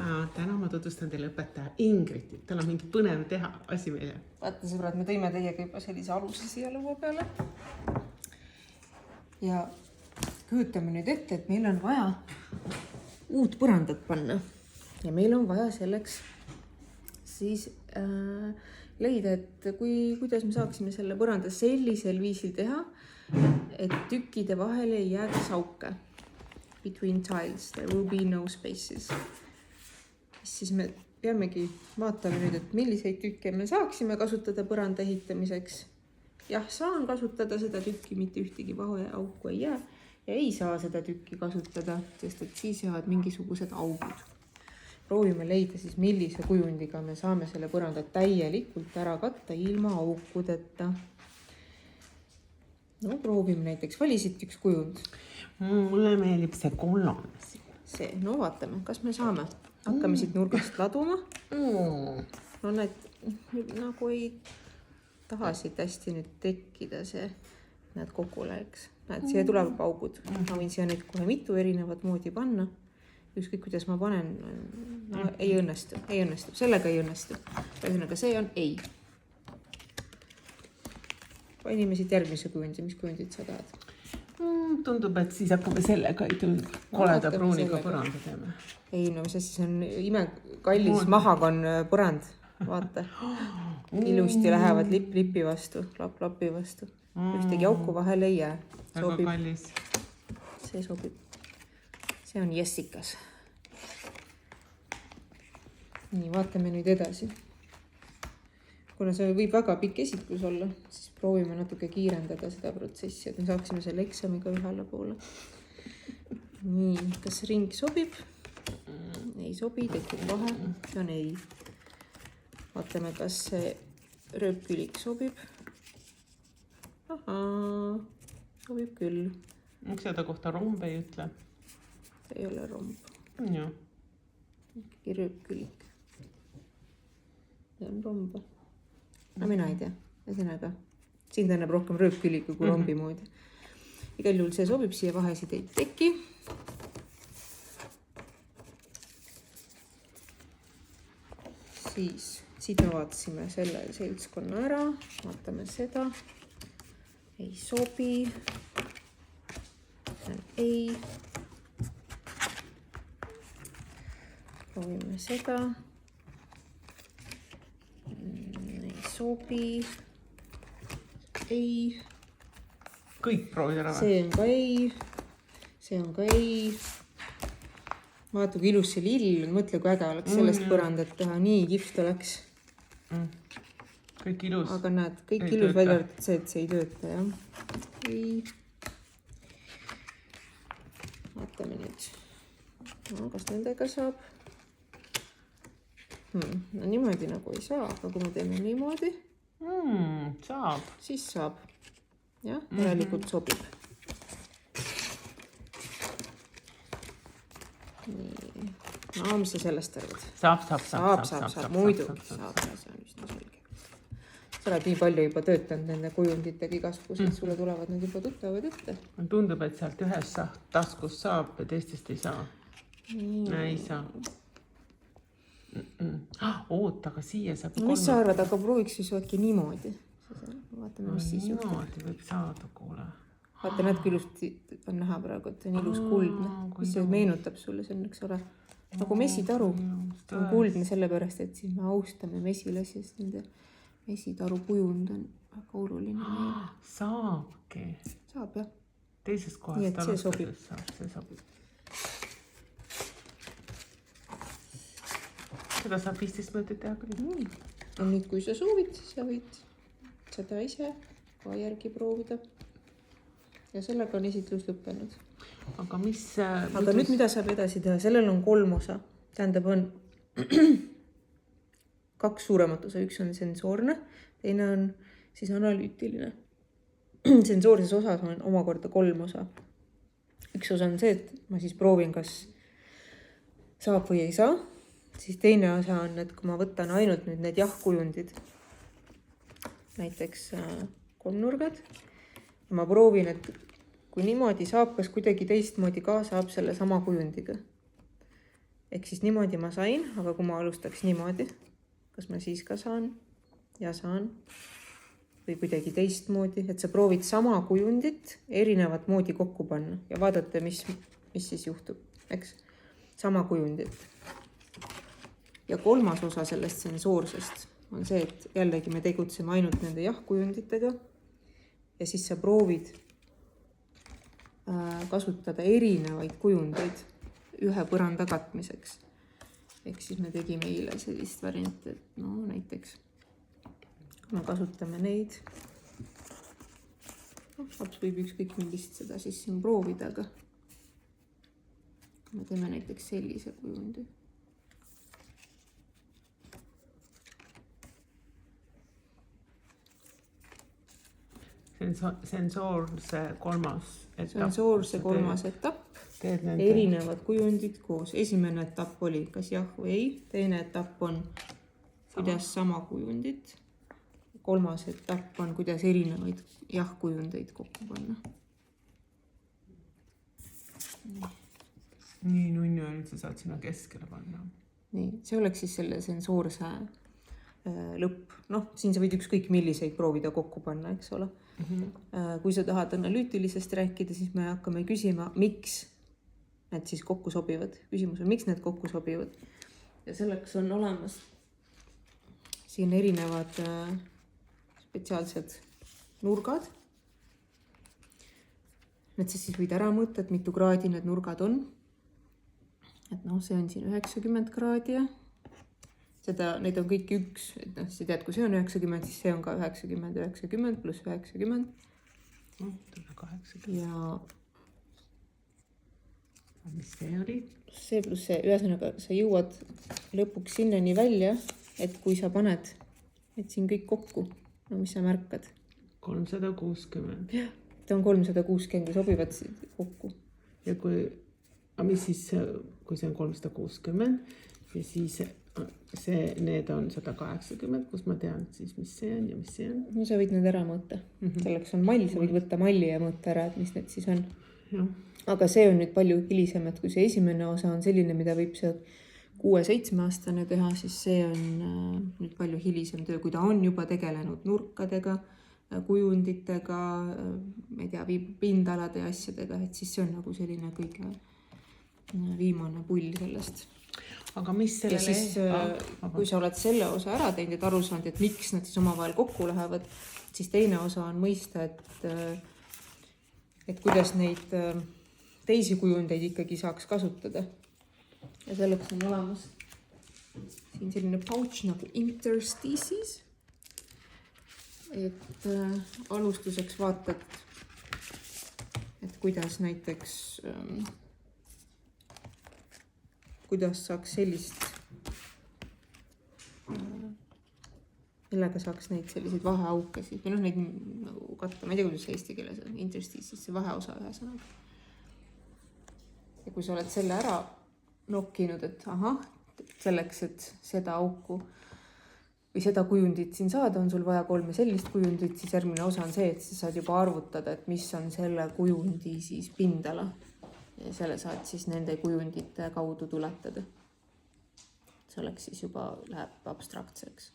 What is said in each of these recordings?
Täna ma tutvustan teile õpetaja Ingridit. Tal on mingi põnev teha asi meile. Vaata sõbrad, me tõime teiega juba sellise aluse siia lõua peale. Ja kujutame nüüd ette, et meil on vaja uut põrandat panna. Ja meil on vaja selleks siis leida, et kuidas me saaksime selle põranda sellisel viisil teha, et tükkide vahele ei jääks auke. Between tiles, there will be no spaces. Siis me peamegi vaatama nüüd, et milliseid tükke me saaksime kasutada põranda ehitamiseks. Jah, saan kasutada seda tükki, mitte ühtegi vahe auku ei jää. Ja ei saa seda tükki kasutada, sest et siis jäävad mingisugused augud. Proovime leida siis, millise kujundiga me saame selle põranda täielikult ära katta ilma aukudeta. No, proovime näiteks, valisid üks kujund. Mulle meeldib see kollane siin. See, no vaatame, kas me saame. Hakkame siit nurgast laduma. No need nagu ei taha siit hästi nüüd tekkida see, näed kokku läheks. Näed, siia tuleb augud. Ma võin siia nüüd kohe mitu erinevat moodi panna. Ükskõik, kuidas ma panen, no, ei õnnestu. Sellega ei õnnestu. Ühesõnaga, see on ei. Panime siit järgmise kujundi. Mis kujundid sa tahad? Tundub, et siis hakkame sellega koleda pruuniga põranda teeme. Ei, no see siis on imekallis mahakann põrand. Vaata. Ilusti lähevad lipi vastu, lapi vastu. Ühtegi auku vahel ei jää. Väga kallis. See sobib. See on Jessikas. Nii, vaatame nüüd edasi. Kuna see võib väga pikk esitlus olla, siis proovime natuke kiirendada seda protsessi, et me saaksime selle eksamiga ühele poole. Nii, kas ring sobib? Ei sobi, tekib vahe. See on ei. Vaatame, kas see rööpkülik sobib. Ahaa, sobib küll. Miks seda kohta romb ei ütle? See ei ole romb. Jah. Ikkagi rööpkülik. See on romb. No mina ei tea, ühesõnaga. Siin ta näeb rohkem rööpküliku kui rombi moodi. Igal juhul see sobib, siia vahesid ei teki. Siis siit me vaatasime selle seltskonna ära. Vaatame seda. Ei sobi. Ei. Proovime seda. Sobi. Ei. Kõik proovid ära. See on ka ei. See on ka ei. Vaata, kui ilus see lill. Mõtle, kui äge oleks sellest põrandat teha. Nii kihvt oleks. Kõik ilus. Aga näed, kõik ilus välja see, et see ei tööta. Jah. Ei. Vaatame nüüd. No, kas nendega saab? No niimoodi nagu ei saa, aga kui me teeme niimoodi, saab. Siis saab. Jah, järelikult sobib. Nii. No, mis sa sellest arvad? Saab. Muidu saab. See on üsna selge. Sa oled nii palju juba töötanud nende kujunditega igasugused, sulle tulevad need juba tuttavad ette. Tundub, et sealt ühest taskust saab ja teistest ei saa. Ei saa. Oota, aga siia saab... No mis sa arvad, aga prooviks siis äkki niimoodi. Vaatame, mis siis juhtub. Niimoodi võib saada, kuule. Vaata, näed, kui ilusti on näha praegu, et see on ilus kuldne. Mis see meenutab sulle, see on, eks ole, nagu mesitaru. On kuldne sellepärast, et siis me austame mesilasi, sest nende mesitaru kujund on väga oluline. Saabki. Saab, jah. Teisest kohast nii, et see sobib. See sobib. Seda saab 15 minutit teha küll. Ja nüüd, kui sa soovid, siis sa võid seda ise ka järgi proovida. Ja sellega on esitlus lõppenud. Aga mis... Aga nüüd, mida saab edasi teha? Sellel on 3 osa. Tähendab, on 2 suuremat osa. Üks on sensoorne, teine on siis analüütiline. Sensoorses osas on omakorda 3 osa. Üks osa on see, et ma siis proovin, kas saab või ei saa. Siis teine osa on, et kui ma võtan ainult nüüd need jah-kujundid, näiteks 3-nurgad, ja ma proovin, et kui niimoodi saab, kas kuidagi teistmoodi ka saab selle sama kujundiga. ehk siis niimoodi ma sain, aga kui ma alustaks niimoodi, kas ma siis ka saan ja saan või kuidagi teistmoodi, et sa proovid sama kujundit erinevat moodi kokku panna ja vaadata, mis siis juhtub, eks? Sama kujundit. Ja kolmas osa sellest sensoorsest on see, et jällegi me tegutseme ainult nende jah-kujunditega ja siis sa proovid kasutada erinevaid kujundeid ühe põranda katmiseks. Ehk siis me tegime eile sellist varianti, et no näiteks me kasutame neid. Laps võib ükskõik millist seda siis siin proovida, aga me teeme näiteks sellise kujundi. Sensoorse kolmas etapp. Sensoorse kolmas etapp. Erinevad kujundid koos. Esimene etapp oli kas jah või ei. Teine etapp on kuidas sama kujundit. Kolmas etapp on kuidas erinevaid jah-kujundeid kokku panna. Nii nunnu nüüd sa saad sinna keskele panna. Nii, see oleks siis selle sensoorse lõpp. Noh, siin sa võid ükskõik milliseid proovida kokku panna, eks ole. Kui sa tahad analüütilisest rääkida, siis me hakkame küsima, miks need siis kokku sobivad. Küsimus on, miks need kokku sobivad. Ja selleks on olemas siin erinevad spetsiaalsed nurgad. Need sa siis võid ära mõõta, et mitu kraadi need nurgad on. Et noh, see on siin 90 kraadi ja neid on kõik üks, et noh, sa tead, kui see on 90, siis see on ka 90, 90 pluss 90. 80. Ja mis see oli? See pluss see, ühesõnaga sa jõuad lõpuks sinnani välja, et kui sa paned et siin kõik kokku, no mis sa märkad? 360. Jah, ta on 360 ja sobivad kokku. Ja mis siis, kui see on 360 ja siis need on 180, kus ma tean siis, mis see on ja mis see on. No sa võid need ära mõõta. Selleks on mall, sa võid võtta malli ja mõõta ära, et mis need siis on. Ja. Aga see on nüüd palju hilisem, et kui see esimene osa on selline, mida võib see 6-7 aastane teha, siis see on nüüd palju hilisem töö, kui ta on juba tegelenud nurkadega, kujunditega, ma ei tea, pindalade ja asjadega, et siis see on nagu selline kõige viimane pull sellest. Aga mis sellele... Ja siis, kui sa oled selle osa ära teinud, et aru saanud, et miks nad siis omavahel kokku lähevad, siis teine osa on mõista, et kuidas neid teisi kujundeid ikkagi saaks kasutada. Ja selleks on olemas siin selline pouch nagu interstices. Et alustuseks vaatad, et kuidas näiteks... kuidas saaks sellist, millega saaks neid selliseid vaheaukesid, või noh, neid nagu katta, ma ei tea, kuidas see eesti keeles on, interstices, see vaheosa ühesõnaga. Ja kui sa oled selle ära nokkinud, et ahah, selleks, et seda auku või seda kujundit siin saada, on sul vaja 3 sellist kujundit, siis järgmine osa on see, et sa saad juba arvutada, et mis on selle kujundi siis pindala. Ja selle saad siis nende kujundite kaudu tuletada. See oleks siis juba läheb abstraktseks.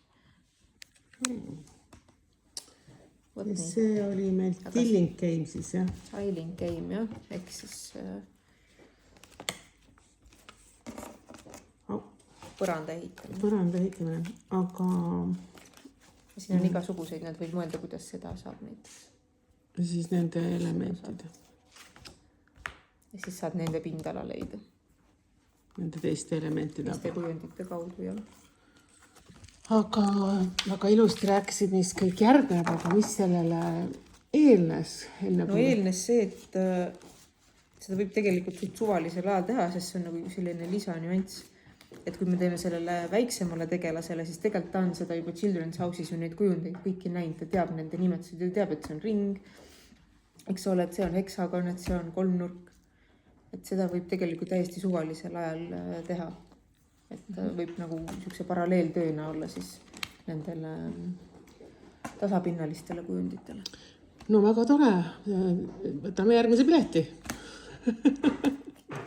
Ja see oli meil tilling game siis, jah? Tiling game, jah. Ehk siis põranda ehitamine. Põranda ehitamine, aga... Siin on igasuguseid, need võid mõelda, kuidas seda saab näiteks. Ja siis nende elementide. Ja siis saad nende pindala leida. Nende teiste elementide. Teiste kujundite kaudu, jah. Aga väga ilusti rääkisid, mis kõik järgneb, aga mis sellele eelnes? No eelnes see, et seda võib tegelikult suvalisel ajal teha, sest see on nagu selline lisanüanss. Et kui me teeme sellele väiksemale tegelasele, siis tegelikult ta on seda juba Children's House'is ju neid kujundeid kõiki näinud, ta teab nende nimetused, ta teab, et see on ring, eks ole, et see on heksagon, et see on kolmnurk. Et seda võib tegelikult täiesti suvalisel ajal teha. Et võib nagu niisuguse paralleeltööna olla siis nendele tasapinnalistele kujunditele. No väga tore. Võtame järgmise pileti.